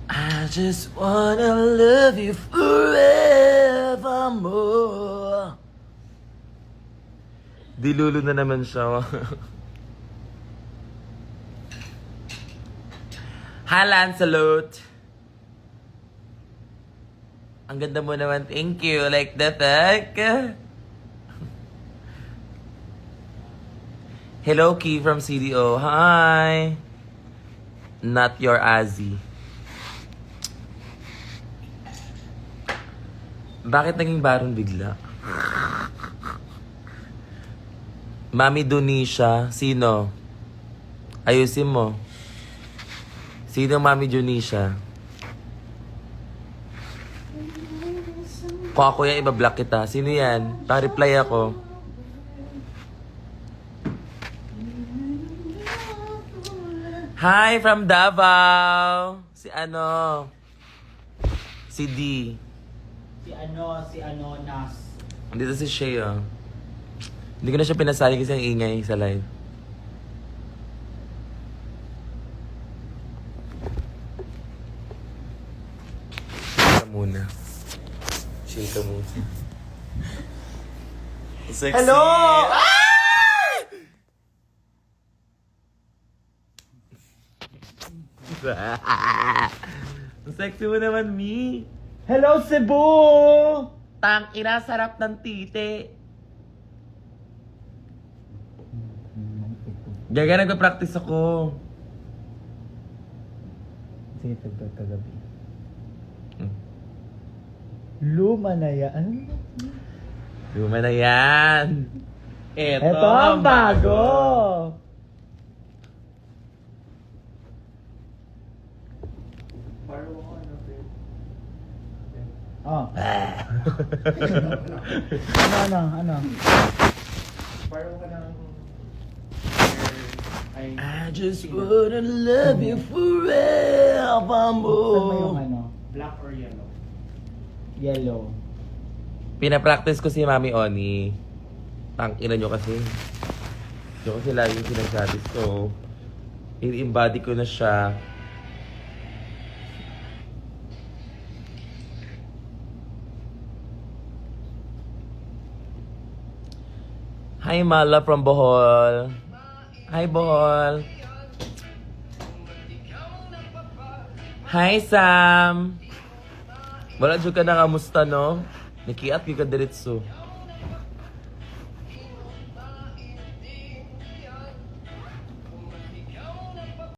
I just wanna love you forevermore. Dilulo na naman siya. Hi, Lancelot. Ang ganda mo naman. Thank you. Like that, Hello, Key from CDO. Hi. Not your Azzy. Bakit naging baron bigla? Mami Dunisha. Sino? Ayusin mo. Sino Mami Dunisha? Kung ako yan, ibablock kita. Sino yan? Pa-reply ako. Hi from Davao. Si ano? Si D. Si ano, Nas. Dito si Shea. Hindi ko na siya pinasali kasi ang ingay sa live. Shea muna. Shea muna. Sexy. Hello! Ang sexy mo naman, Mi. Hello, Cebu! Tang ina, sarap ng tite. Gaga, nagpa-practice ako. Sige, kagabi. Luma na yan. Luma na yan. Ito ang bago! Oh. ano? Parang ka ng... I just wanna love you Saan mo yung forevermore. ano? Black or yellow? Yellow. Pinapractice ko si Mami Oni. Tang ina nyo kasi. Hindi ko kasi lagi yung sinasabi. So, i-embody ko na siya. Hi, Mala from Bohol. Hi, Bohol. Hi, Sam. Wala dyan ka na kamusta, no? Nakiat ka diretso.